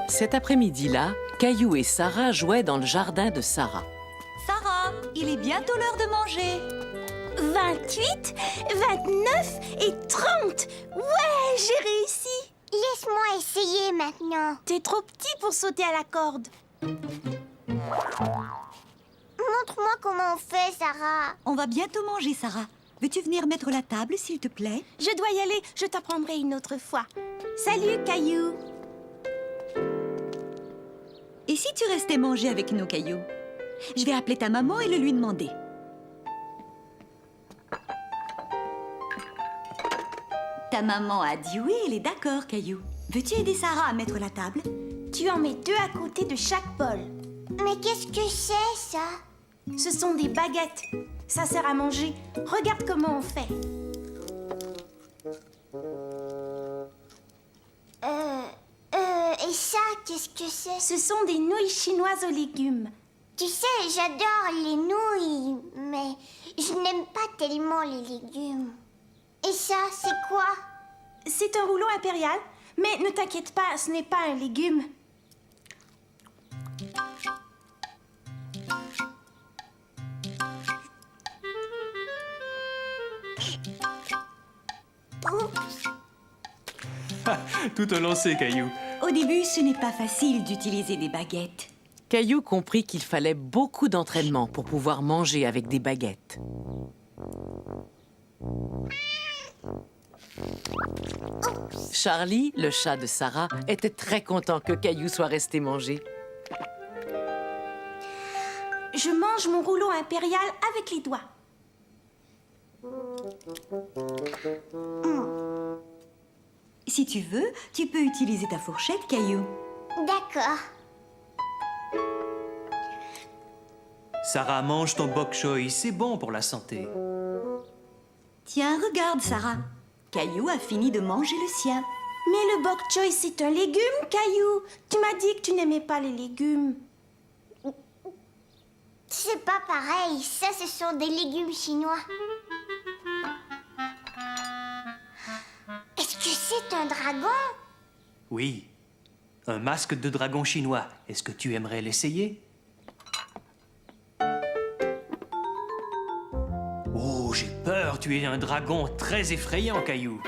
Cet après-midi-là, Caillou et Sarah jouaient dans le jardin de Sarah. Sarah, il est bientôt l'heure de manger. 28, 29 et 30. Ouais, j'ai réussi. Laisse-moi essayer maintenant. T'es trop petit pour sauter à la corde. Montre-moi comment on fait, Sarah. On va bientôt manger, Sarah. Veux-tu venir mettre la table, s'il te plaît? Je dois y aller, je t'apprendrai une autre fois. Salut, Caillou. Et si tu restais manger avec nos cailloux? Je vais appeler ta maman et le lui demander. Ta maman a dit oui, elle est d'accord, Caillou. Veux-tu aider Sarah à mettre la table? Tu en mets 2 à côté de chaque bol. Mais qu'est-ce que c'est, ça? Ce sont des baguettes. Ça sert à manger. Regarde comment on fait. Et ça, qu'est-ce que c'est? Ce sont des nouilles chinoises aux légumes. Tu sais, j'adore les nouilles, mais je n'aime pas tellement les légumes. Et ça, c'est quoi? C'est un rouleau impérial, mais ne t'inquiète pas, ce n'est pas un légume. Tout a lancé, Caillou. Au début, ce n'est pas facile d'utiliser des baguettes. Caillou comprit qu'il fallait beaucoup d'entraînement pour pouvoir manger avec des baguettes. Charlie, le chat de Sarah, était très content que Caillou soit resté manger. Je mange mon rouleau impérial avec les doigts. Si tu veux, tu peux utiliser ta fourchette, Caillou. D'accord. Sarah, mange ton bok choy, c'est bon pour la santé. Tiens, regarde, Sarah. Caillou a fini de manger le sien. Mais le bok choy, c'est un légume, Caillou. Tu m'as dit que tu n'aimais pas les légumes. C'est pas pareil. Ça, ce sont des légumes chinois. Est-ce que c'est un dragon? Oui, un masque de dragon chinois. Est-ce que tu aimerais l'essayer? Oh, j'ai peur, tu es un dragon très effrayant, Caillou.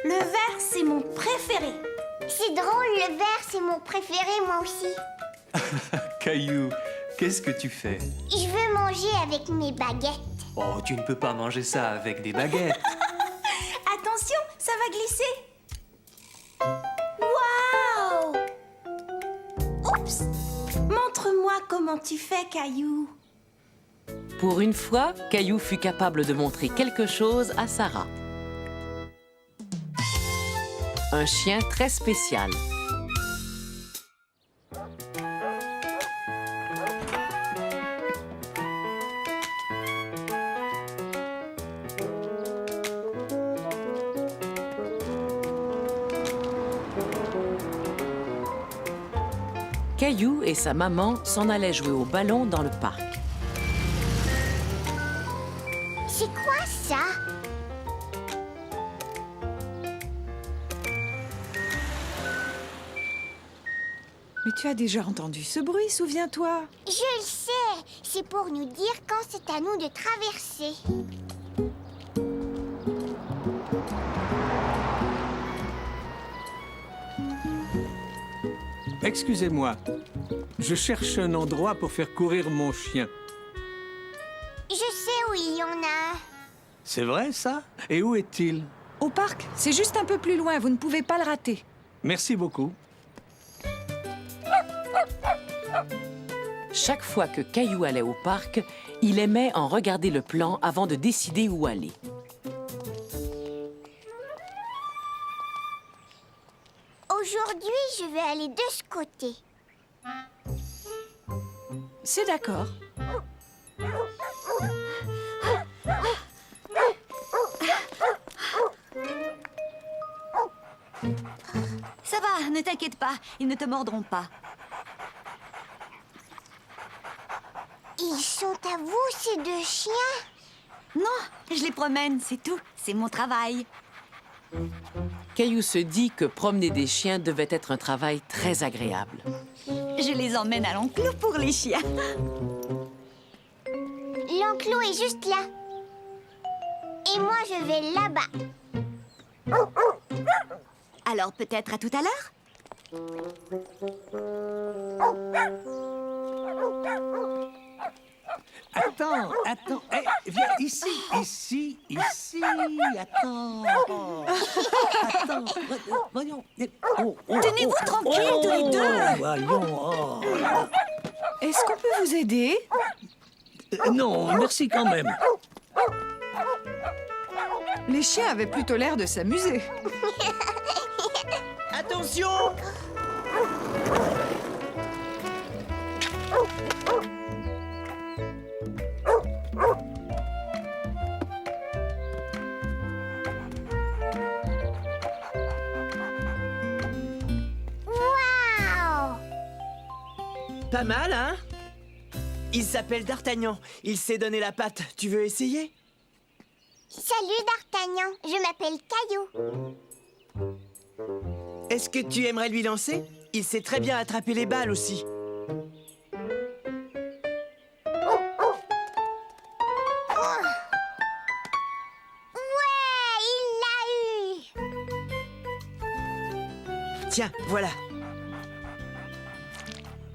Le vert, c'est mon préféré. C'est drôle, le vert, c'est mon préféré, moi aussi. Caillou, qu'est-ce que tu fais? Je veux manger avec mes baguettes. Oh, tu ne peux pas manger ça avec des baguettes. Attention, ça va glisser. Waouh! Oups! Montre-moi comment tu fais, Caillou. Pour une fois, Caillou fut capable de montrer quelque chose à Sarah. Un chien très spécial. Caillou et sa maman s'en allaient jouer au ballon dans le parc. C'est quoi ça? Mais tu as déjà entendu ce bruit, souviens-toi. Je le sais. C'est pour nous dire quand c'est à nous de traverser. Excusez-moi, je cherche un endroit pour faire courir mon chien. Je sais où il y en a. C'est vrai, ça? Et où est-il? Au parc, c'est juste un peu plus loin, vous ne pouvez pas le rater. Merci beaucoup. Chaque fois que Caillou allait au parc, il aimait en regarder le plan avant de décider où aller. Aujourd'hui, je vais aller de ce côté. C'est d'accord. Ça va, ne t'inquiète pas, ils ne te mordront pas. Ils sont à vous, ces 2 chiens? Non, je les promène, c'est tout. C'est mon travail. Caillou se dit que promener des chiens devait être un travail très agréable. Je les emmène à l'enclos pour les chiens. L'enclos est juste là. Et moi, je vais là-bas. Alors peut-être à tout à l'heure? Attends, attends. Eh, viens ici. Attends. Attends. Voyons. Tenez-vous tranquille, tous les deux. Voyons. Est-ce qu'on peut vous aider? Non, merci quand même. Les chiens avaient plutôt l'air de s'amuser. Attention! Waouh! Pas mal, hein? Il s'appelle D'Artagnan. Il sait donner la patte. Tu veux essayer? Salut D'Artagnan, je m'appelle Caillou. Est-ce que tu aimerais lui lancer? Il sait très bien attraper les balles aussi. Ouais, il l'a eu! Tiens, voilà.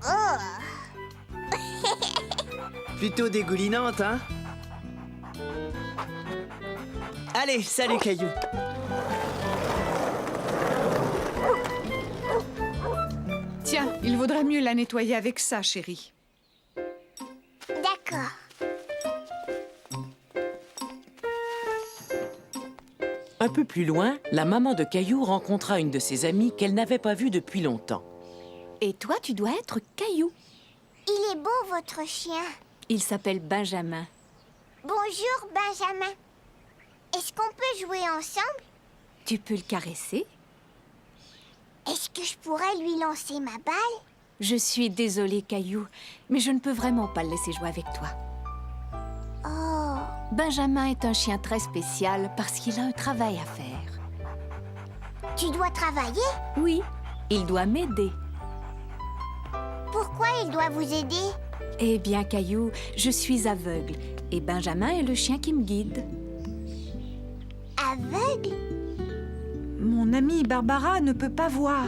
Oh! Plutôt dégoulinante, hein? Allez, salut Caillou. Tiens, il vaudrait mieux la nettoyer avec ça, chérie. D'accord. Un peu plus loin, la maman de Caillou rencontra une de ses amies qu'elle n'avait pas vue depuis longtemps. Et toi, tu dois être Caillou. Il est beau, votre chien. Il s'appelle Benjamin. Bonjour, Benjamin. Est-ce qu'on peut jouer ensemble? Tu peux le caresser? Est-ce que je pourrais lui lancer ma balle? Je suis désolée, Caillou, mais je ne peux vraiment pas le laisser jouer avec toi. Oh, Benjamin est un chien très spécial parce qu'il a un travail à faire. tu dois travailler? Oui, il doit m'aider. Pourquoi il doit vous aider? Eh bien, Caillou, je suis aveugle et Benjamin est le chien qui me guide. Aveugle? Mon amie Barbara ne peut pas voir.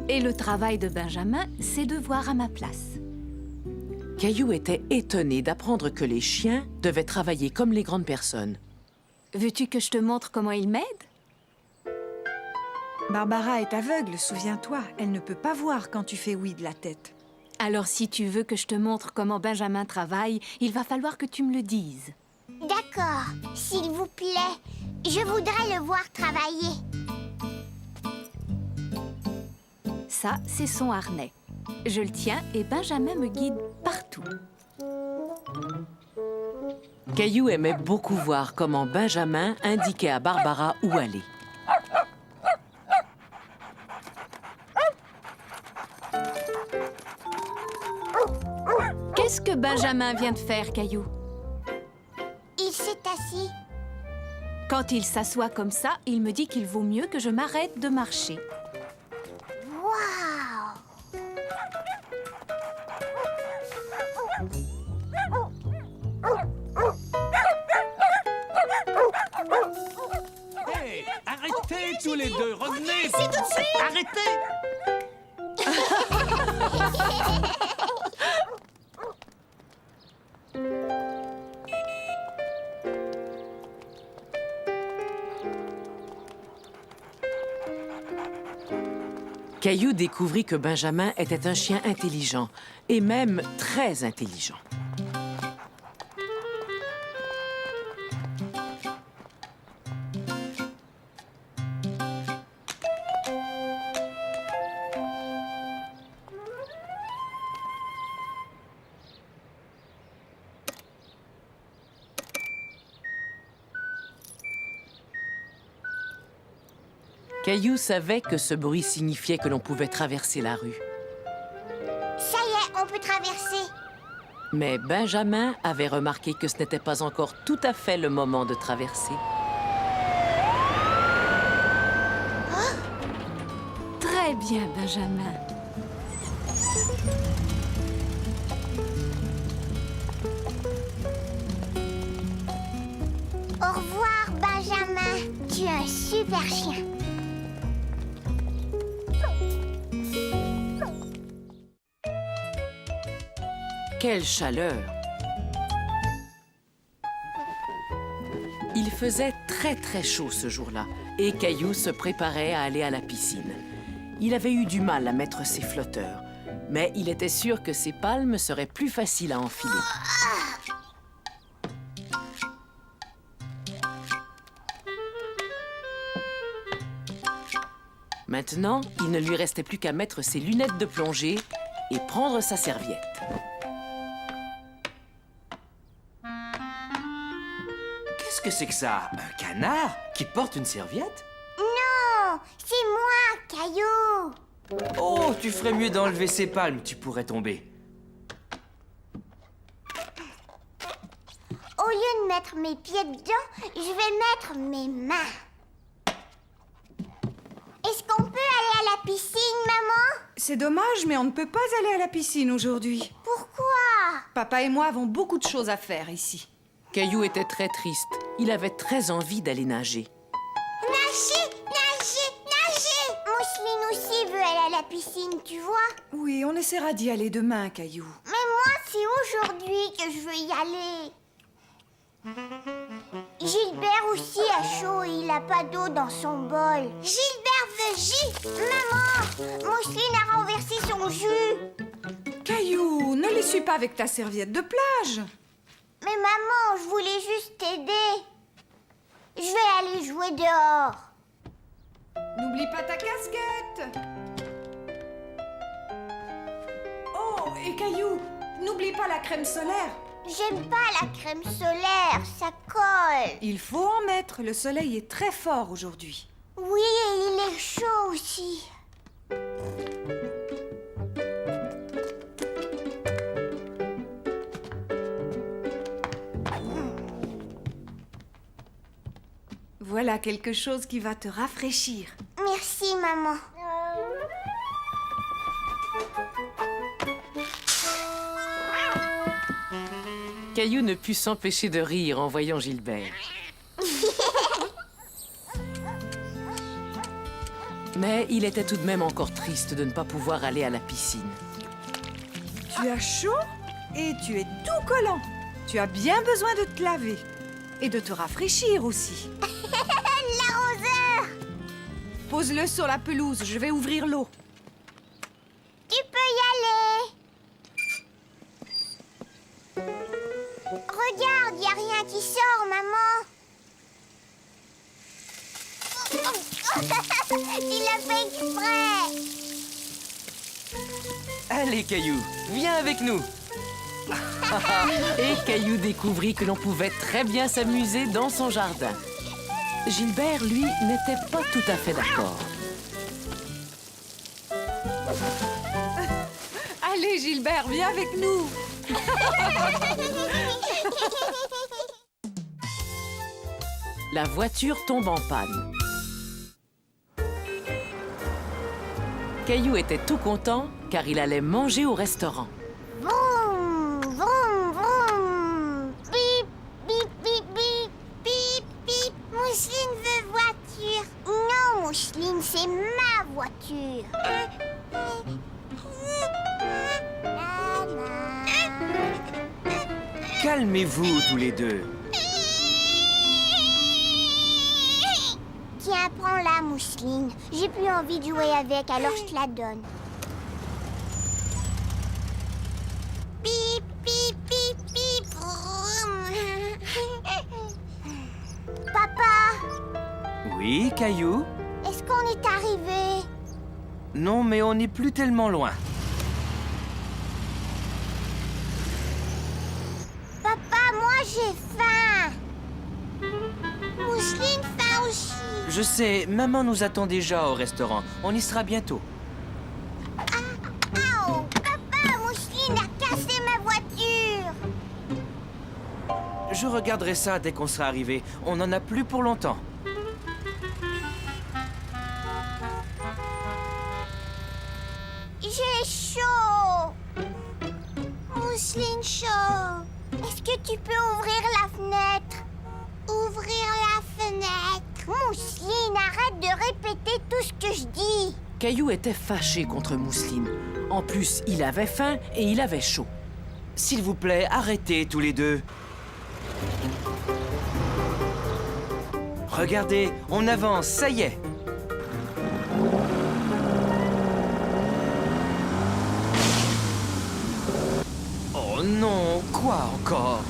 Et le travail de Benjamin, c'est de voir à ma place. Caillou était étonné d'apprendre que les chiens devaient travailler comme les grandes personnes. Veux-tu que je te montre comment il m'aide? Barbara est aveugle, souviens-toi. Elle ne peut pas voir quand tu fais oui de la tête. Alors, si tu veux que je te montre comment Benjamin travaille, il va falloir que tu me le dises. D'accord, s'il vous plaît. Je voudrais le voir travailler. Ça, c'est son harnais. Je le tiens et Benjamin me guide partout. Caillou aimait beaucoup voir comment Benjamin indiquait à Barbara où aller. Qu'est-ce que Benjamin vient de faire, Caillou? Il s'est assis. Quand il s'assoit comme ça, il me dit qu'il vaut mieux que je m'arrête de marcher. Waouh! Hey, arrêtez tous les deux, revenez. C'est tout de suite. Arrêtez. Caillou découvrit que Benjamin était un chien intelligent, et même très intelligent. Caillou savait que ce bruit signifiait que l'on pouvait traverser la rue. Ça y est, on peut traverser. Mais Benjamin avait remarqué que ce n'était pas encore tout à fait le moment de traverser. bien, Benjamin. Au revoir, Benjamin. Tu es un super chien. Quelle chaleur! Il faisait très chaud ce jour-là et Caillou se préparait à aller à la piscine. Il avait eu du mal à mettre ses flotteurs, mais il était sûr que ses palmes seraient plus faciles à enfiler. Maintenant, il ne lui restait plus qu'à mettre ses lunettes de plongée et prendre sa serviette. Qu'est-ce que c'est que ça? Un canard qui porte une serviette? Non, c'est moi, Caillou. Oh, tu ferais mieux d'enlever ces palmes, tu pourrais tomber. Au lieu de mettre mes pieds dedans, je vais mettre mes mains. Est-ce qu'on peut aller à la piscine, maman? C'est dommage, mais on ne peut pas aller à la piscine aujourd'hui. Pourquoi? Papa et moi avons beaucoup de choses à faire ici. Caillou était très triste. Il avait très envie d'aller nager. Nager, nager, nager! Mousseline aussi veut aller à la piscine, tu vois? Oui, on essaiera d'y aller demain, Caillou. Mais moi, c'est aujourd'hui que je veux y aller. Gilbert aussi a chaud et il a pas d'eau dans son bol. Gilbert veut jus! Maman! Mousseline a renversé son jus! Caillou, ne l'essuie pas avec ta serviette de plage. Mais maman, je voulais juste t'aider. Je vais aller jouer dehors. N'oublie pas ta casquette. Oh, et Caillou, n'oublie pas la crème solaire. J'aime pas la crème solaire, ça colle. Il faut en mettre, le soleil est très fort aujourd'hui. Oui, et il est chaud aussi. Voilà quelque chose qui va te rafraîchir. Merci, maman. Caillou ne put s'empêcher de rire en voyant Gilbert. Mais il était tout de même encore triste de ne pas pouvoir aller à la piscine. Tu as chaud et tu es tout collant. Tu as bien besoin de te laver et de te rafraîchir aussi. L'arroseur! Pose-le sur la pelouse, je vais ouvrir l'eau. Tu peux y aller. Regarde, y a rien qui sort, maman. Tu l'as fait exprès. Allez, Caillou, viens avec nous. Et Caillou découvrit que l'on pouvait très bien s'amuser dans son jardin. Gilbert, lui, n'était pas tout à fait d'accord. Allez, Gilbert, viens avec nous. La voiture tombe en panne. Caillou était tout content car il allait manger au restaurant. Vroom, vroom, vroom. Bip, bip, bip, bip, bip, bip. Mousseline veut voiture. Non, Mousseline, c'est ma voiture. Calmez-vous tous les deux. Tiens, prends-la, Mousseline. J'ai plus envie de jouer avec, alors je te la donne. Pip, pip, pip, pip. Vroom. Papa, Oui, Caillou? est-ce qu'on est arrivé? Non, mais on n'est plus tellement loin. Papa, moi j'ai faim. Mousseline faim aussi. Je sais, maman nous attend déjà au restaurant. On y sera bientôt. Oh, papa, Mousseline a cassé ma voiture. Je regarderai ça dès qu'on sera arrivé. On n'en a plus pour longtemps. Mousseline chaud. Est-ce que tu peux ouvrir la fenêtre? Ouvrir la fenêtre. Mousseline, arrête de répéter tout ce que je dis. Caillou était fâché contre Mousseline. En plus, il avait faim et il avait chaud. S'il vous plaît, arrêtez tous les deux. Regardez, on avance, ça y est. Oh non, quoi encore?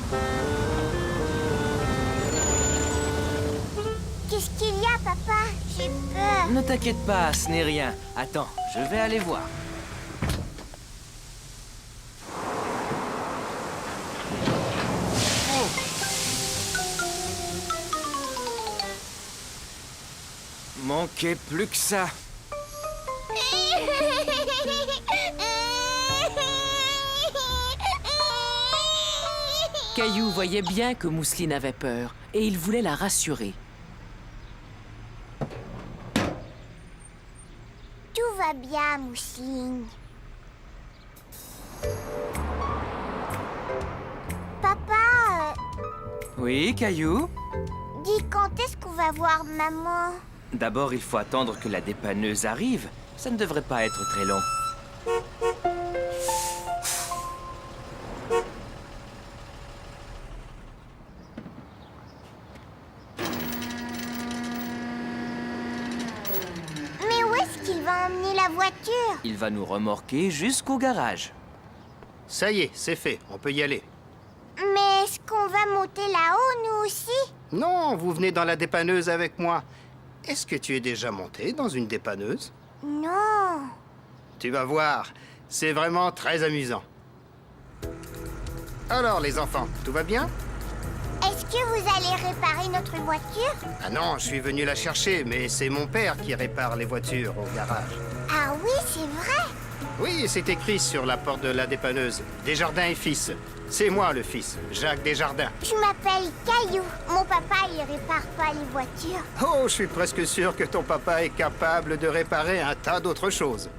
Qu'est-ce qu'il y a, papa? J'ai peur. Ne t'inquiète pas, ce n'est rien. Attends, je vais aller voir. Manquait plus que ça. Caillou voyait bien que Mousseline avait peur et il voulait la rassurer. Tout va bien, Mousseline. Papa, Oui, Caillou? dis quand est-ce qu'on va voir maman? D'abord, il faut attendre que la dépanneuse arrive. Ça ne devrait pas être très long. Mais où est-ce qu'il va emmener la voiture? Il va nous remorquer jusqu'au garage. Ça y est, c'est fait. On peut y aller. Mais est-ce qu'on va monter là-haut, nous aussi? Non, vous venez dans la dépanneuse avec moi. Est-ce que tu es déjà monté dans une dépanneuse? Non. Tu vas voir, c'est vraiment très amusant. Alors, les enfants, tout va bien? Est-ce que vous allez réparer notre voiture? Ah non, je suis venu la chercher, mais c'est mon père qui répare les voitures au garage. Ah oui, c'est vrai. Oui, c'est écrit sur la porte de la dépanneuse. Desjardins et fils. C'est moi le fils, Jacques Desjardins. Je m'appelle Caillou. Mon papa, il répare pas les voitures. Oh, je suis presque sûr que ton papa est capable de réparer un tas d'autres choses.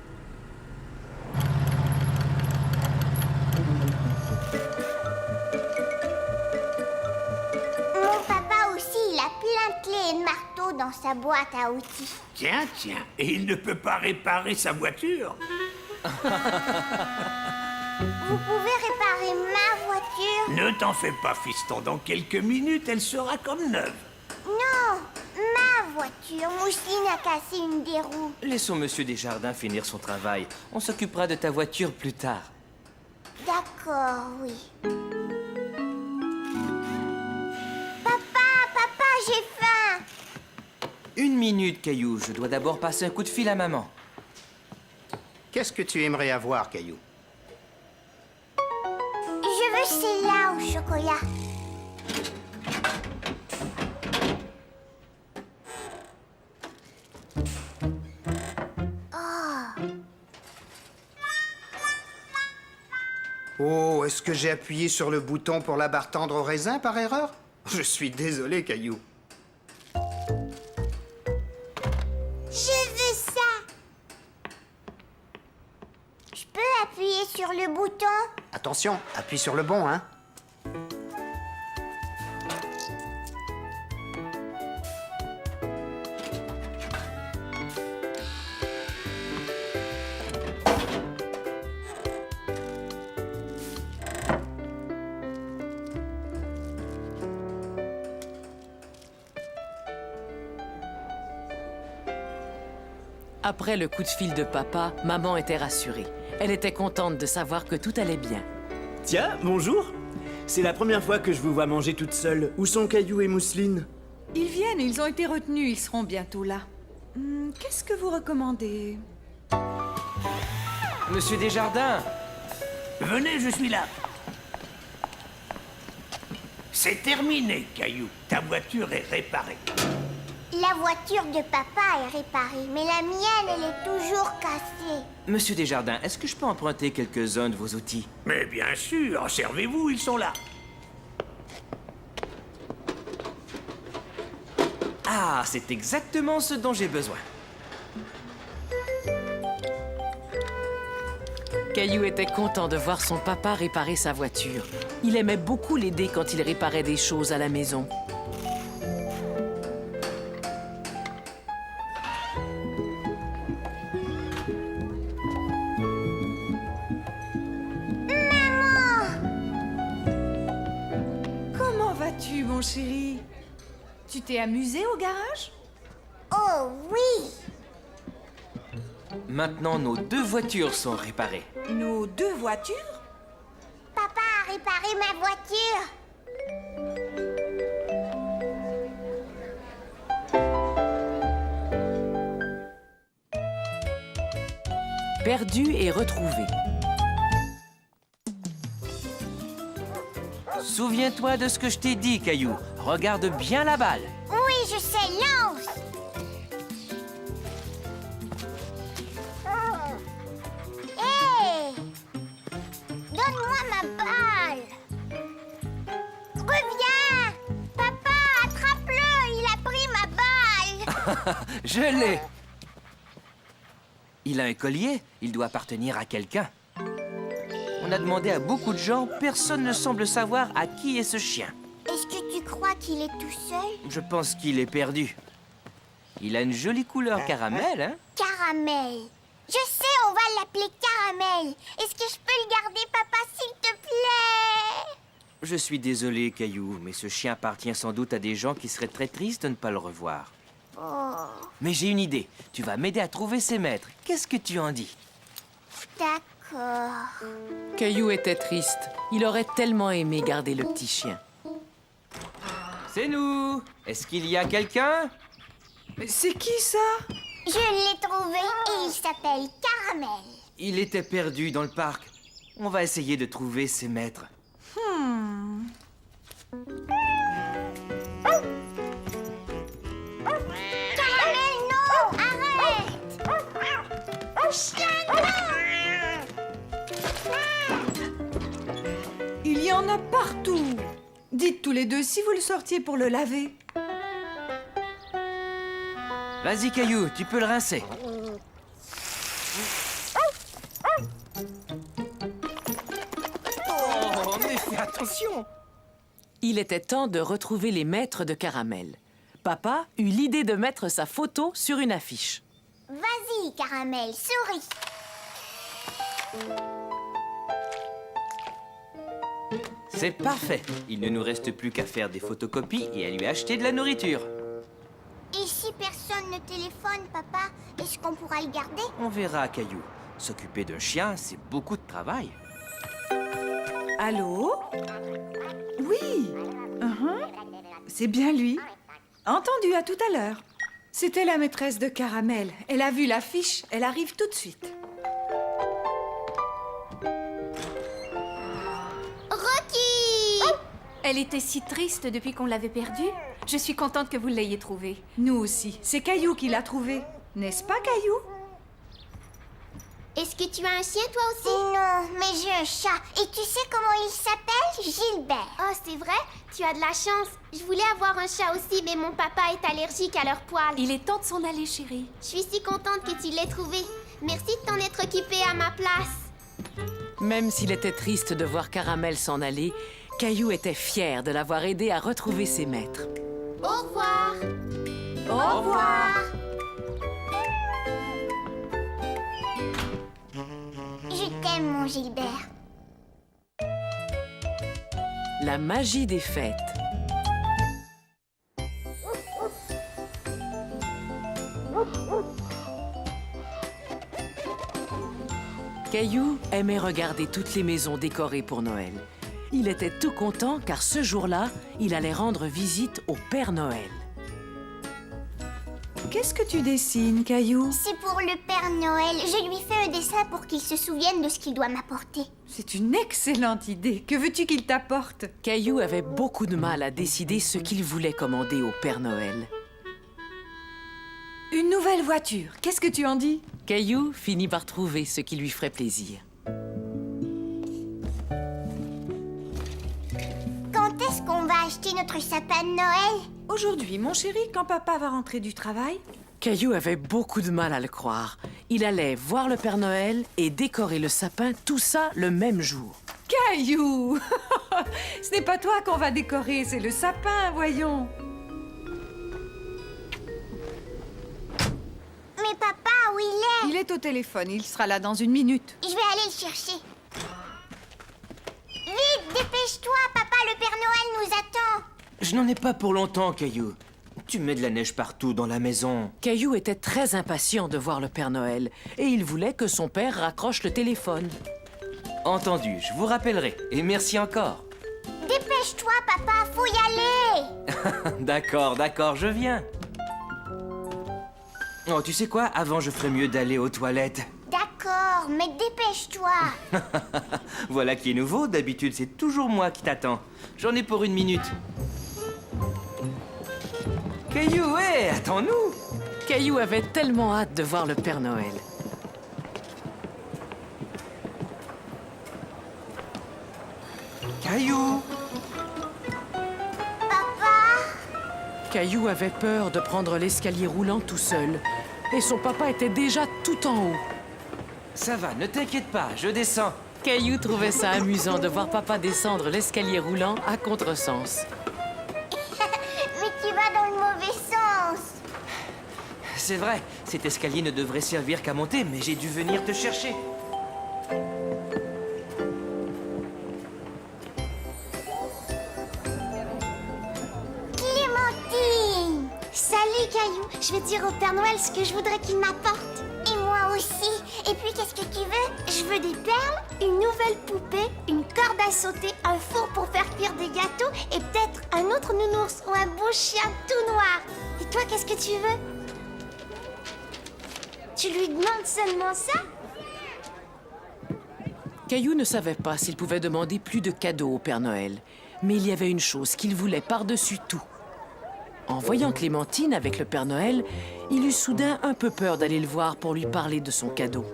Mon papa aussi, il a plein de clés et de marteaux dans sa boîte à outils. Tiens, et il ne peut pas réparer sa voiture? Vous pouvez réparer ma voiture? Ne t'en fais pas, fiston. Dans quelques minutes, elle sera comme neuve. Non, ma voiture. Mousseline a cassé une des roues. Laissons Monsieur Desjardins finir son travail. On s'occupera de ta voiture plus tard. D'accord, oui. Papa, j'ai faim. Une minute, Caillou. Je dois d'abord passer un coup de fil à maman. Qu'est-ce que tu aimerais avoir, Caillou? Je veux celle-là au chocolat. Oh, est-ce que j'ai appuyé sur le bouton pour la barre tendre au raisin par erreur? Je suis désolé, Caillou. Je veux ça. Je peux appuyer sur le bouton? Attention, appuie sur le bon, hein? Après le coup de fil de papa, maman était rassurée. Elle était contente de savoir que tout allait bien. Tiens, bonjour. C'est la première fois que je vous vois manger toute seule. Où sont Caillou et Mousseline? Ils viennent, ils ont été retenus, ils seront bientôt là. Qu'est-ce que vous recommandez? Monsieur Desjardins! Venez, je suis là. C'est terminé, Caillou. Ta voiture est réparée. La voiture de papa est réparée, mais la mienne, elle est toujours cassée. Monsieur Desjardins, est-ce que je peux emprunter quelques-uns de vos outils? Mais bien sûr, servez-vous, ils sont là. Ah, c'est exactement ce dont j'ai besoin. Caillou était content de voir son papa réparer sa voiture. Il aimait beaucoup l'aider quand il réparait des choses à la maison. Comment vas-tu, mon chéri? Tu t'es amusé au garage? Oh oui! Maintenant, nos 2 voitures sont réparées. Nos 2 voitures? Papa a réparé ma voiture. Perdu et retrouvé. Souviens-toi de ce que je t'ai dit, Caillou. Regarde bien la balle. Oui, je sais, lance! Hé! Donne-moi ma balle! Reviens! Papa, attrape-le! Il a pris ma balle! Je l'ai. Il a un collier. Il doit appartenir à quelqu'un. On a demandé à beaucoup de gens. Personne ne semble savoir à qui est ce chien. Est-ce que tu crois qu'il est tout seul? Je pense qu'il est perdu. Il a une jolie couleur caramel, hein? Caramel. Je sais, on va l'appeler Caramel. Est-ce que je peux le garder, papa, s'il te plaît? Je suis désolé, Caillou, mais ce chien appartient sans doute à des gens qui seraient très tristes de ne pas le revoir. Oh, Mais j'ai une idée. Tu vas m'aider à trouver ses maîtres. Qu'est-ce que tu en dis? d'accord. Caillou était triste. Il aurait tellement aimé garder le petit chien. C'est nous. Est-ce qu'il y a quelqu'un? Mais c'est qui ça? Je l'ai trouvé et il s'appelle Caramel. Il était perdu dans le parc. On va essayer de trouver ses maîtres. Caramel, non! Arrête! Chien, Il y en a partout. Dites tous les 2 si vous le sortiez pour le laver. Vas-y, Caillou, tu peux le rincer. Oh, mais fais attention! Il était temps de retrouver les maîtres de Caramel. Papa eut l'idée de mettre sa photo sur une affiche. Vas-y, Caramel, souris. C'est parfait. Il ne nous reste plus qu'à faire des photocopies et à lui acheter de la nourriture. Et si personne ne téléphone, papa, est-ce qu'on pourra le garder? On verra, Caillou. S'occuper d'un chien, c'est beaucoup de travail. Allô? Oui. C'est bien lui. Entendu, à tout à l'heure. C'était la maîtresse de Caramel. Elle a vu l'affiche. Elle arrive tout de suite. Rocky! Elle était si triste depuis qu'on l'avait perdue. Je suis contente que vous l'ayez trouvée. Nous aussi. C'est Caillou qui l'a trouvé. N'est-ce pas, Caillou? Est-ce que tu as un chien, toi aussi? Non, mais j'ai un chat. Et tu sais comment il s'appelle? Gilbert. Oh, c'est vrai? Tu as de la chance. Je voulais avoir un chat aussi, mais mon papa est allergique à leurs poils. Il est temps de s'en aller, chérie. Je suis si contente que tu l'aies trouvé. Merci de t'en être occupée à ma place. Même s'il était triste de voir Caramel s'en aller, Caillou était fier de l'avoir aidé à retrouver ses maîtres. Au revoir. Au revoir. Je t'aime, mon Gilbert. La magie des fêtes. Caillou aimait regarder toutes les maisons décorées pour Noël. Il était tout content car ce jour-là, il allait rendre visite au Père Noël. Qu'est-ce que tu dessines, Caillou? C'est pour le Père Noël. Je lui fais un dessin pour qu'il se souvienne de ce qu'il doit m'apporter. C'est une excellente idée. Que veux-tu qu'il t'apporte? Caillou avait beaucoup de mal à décider ce qu'il voulait commander au Père Noël. Une nouvelle voiture. Qu'est-ce que tu en dis? Caillou finit par trouver ce qui lui ferait plaisir. Quand est-ce qu'on va acheter notre sapin de Noël? Aujourd'hui, mon chéri, quand papa va rentrer du travail. Caillou avait beaucoup de mal à le croire. Il allait voir le Père Noël et décorer le sapin, tout ça le même jour. Caillou! Ce n'est pas toi qu'on va décorer, c'est le sapin, voyons. Mais papa, où il est? Il est au téléphone, il sera là dans une minute. Je vais aller le chercher. Vite, dépêche-toi, papa, le Père Noël nous attend. Je n'en ai pas pour longtemps, Caillou. Tu mets de la neige partout dans la maison. Caillou était très impatient de voir le Père Noël et il voulait que son père raccroche le téléphone. Entendu, je vous rappellerai. Et merci encore. Dépêche-toi, papa, faut y aller. D'accord, je viens. Oh, tu sais quoi? Avant, je ferais mieux d'aller aux toilettes. D'accord, mais dépêche-toi. Voilà qui est nouveau. D'habitude, c'est toujours moi qui t'attends. J'en ai pour 1 minute. Caillou, ouais, attends-nous. Caillou avait tellement hâte de voir le Père Noël. Caillou. Caillou avait peur de prendre l'escalier roulant tout seul. Et son papa était déjà tout en haut. Ça va, ne t'inquiète pas, je descends. Caillou trouvait ça amusant de voir papa descendre l'escalier roulant à contresens. Mais tu vas dans le mauvais sens. C'est vrai, cet escalier ne devrait servir qu'à monter, mais j'ai dû venir te chercher. Clémentine! Salut, Caillou. Je vais dire au Père Noël ce que je voudrais qu'il m'apporte. Et moi aussi. Et puis, qu'est-ce que tu veux? Je veux des perles, une nouvelle poupée, une corde à sauter, un four pour faire cuire des gâteaux et peut-être un autre nounours ou un beau chien tout noir. Et toi, qu'est-ce que tu veux? Tu lui demandes seulement ça? Caillou ne savait pas s'il pouvait demander plus de cadeaux au Père Noël. Mais il y avait une chose qu'il voulait par-dessus tout. En voyant Clémentine avec le Père Noël, il eut soudain un peu peur d'aller le voir pour lui parler de son cadeau.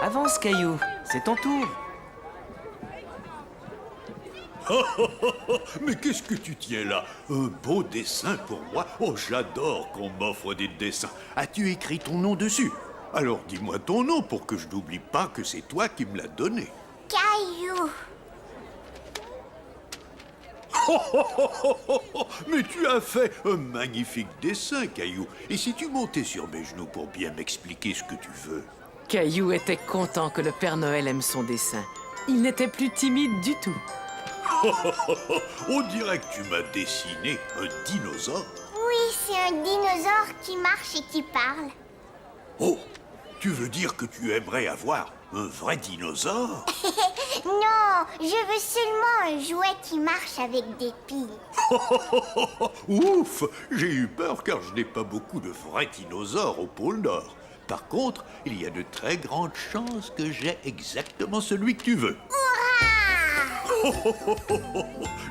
Avance, Caillou, c'est ton tour. Mais qu'est-ce que tu tiens là? Un beau dessin pour moi? Oh, j'adore qu'on m'offre des dessins. As-tu écrit ton nom dessus? Alors dis-moi ton nom pour que je n'oublie pas que c'est toi qui me l'as donné. Caillou. Mais tu as fait un magnifique dessin, Caillou. Et si tu montais sur mes genoux pour bien m'expliquer ce que tu veux? Caillou était content que le Père Noël aime son dessin. Il n'était plus timide du tout. On dirait que tu m'as dessiné un dinosaure. Oui, c'est un dinosaure qui marche et qui parle. Oh, tu veux dire que tu aimerais avoir un vrai dinosaure? Non, je veux seulement un jouet qui marche avec des piles. Ouf, j'ai eu peur car je n'ai pas beaucoup de vrais dinosaures au pôle Nord. Par contre, il y a de très grandes chances que j'ai exactement celui que tu veux.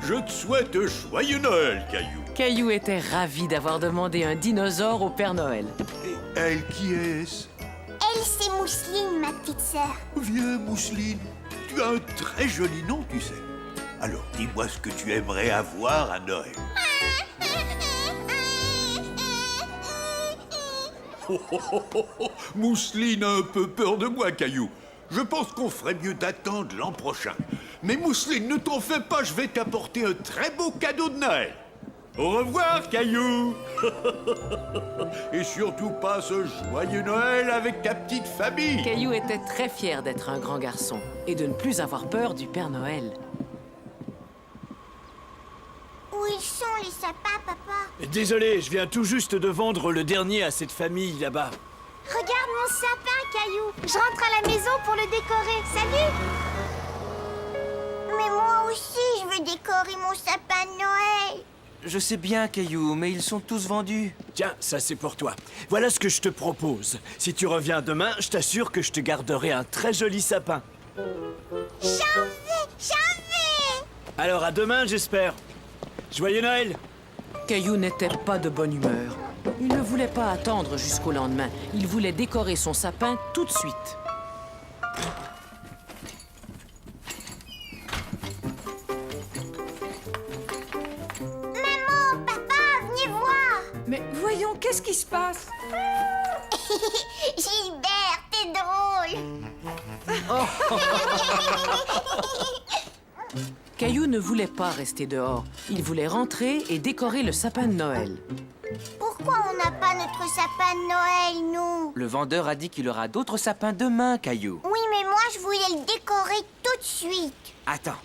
Je te souhaite un joyeux Noël, Caillou. Caillou était ravi d'avoir demandé un dinosaure au Père Noël. Et elle, qui est-ce? Elle, c'est Mousseline, ma petite sœur. Viens, Mousseline. Tu as un très joli nom, tu sais. Alors, dis-moi ce que tu aimerais avoir à Noël. Mousseline a un peu peur de moi, Caillou. Je pense qu'on ferait mieux d'attendre l'an prochain. Mais Mousseline, ne t'en fais pas, je vais t'apporter un très beau cadeau de Noël. Au revoir, Caillou. Et surtout passe un joyeux Noël avec ta petite famille. Caillou était très fier d'être un grand garçon et de ne plus avoir peur du Père Noël. Où ils sont, les sapins, papa? Désolé, je viens tout juste de vendre le dernier à cette famille là-bas. Regarde mon sapin, Caillou. Je rentre à la maison pour le décorer. Salut! Mais moi aussi, je veux décorer mon sapin de Noël. Je sais bien, Caillou, mais ils sont tous vendus. Tiens, ça c'est pour toi. Voilà ce que je te propose. Si tu reviens demain, je t'assure que je te garderai un très joli sapin. J'en veux! Alors à demain, j'espère. Joyeux Noël! Caillou n'était pas de bonne humeur. Il ne voulait pas attendre jusqu'au lendemain. Il voulait décorer son sapin tout de suite. Mais voyons, qu'est-ce qui se passe? Gilbert, t'es drôle. Caillou ne voulait pas rester dehors. Il voulait rentrer et décorer le sapin de Noël. Pourquoi on n'a pas notre sapin de Noël, nous? Le vendeur a dit qu'il aura d'autres sapins demain, Caillou. Oui, mais moi, je voulais le décorer tout de suite. Attends,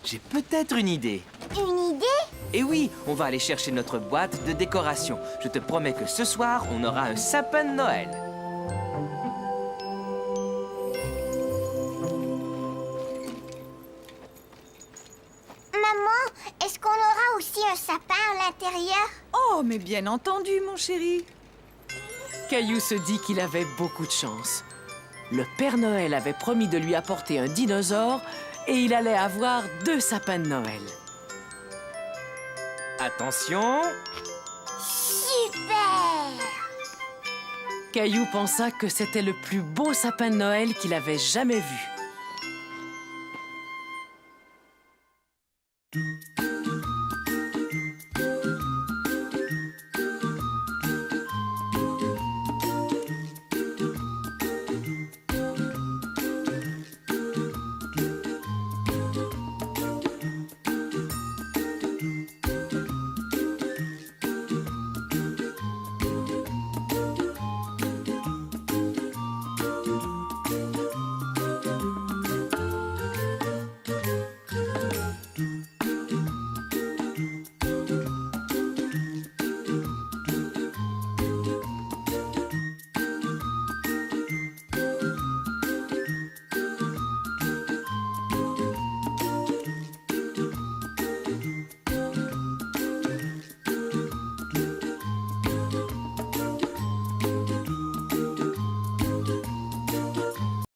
j'ai peut-être une idée. Une idée? Et oui, on va aller chercher notre boîte de décoration. Je te promets que ce soir, on aura un sapin de Noël. Maman, est-ce qu'on aura aussi un sapin à l'intérieur? Oh, mais bien entendu, mon chéri. Caillou se dit qu'il avait beaucoup de chance. Le Père Noël avait promis de lui apporter un dinosaure et il allait avoir 2 sapins de Noël. Attention! Super! Caillou pensa que c'était le plus beau sapin de Noël qu'il avait jamais vu.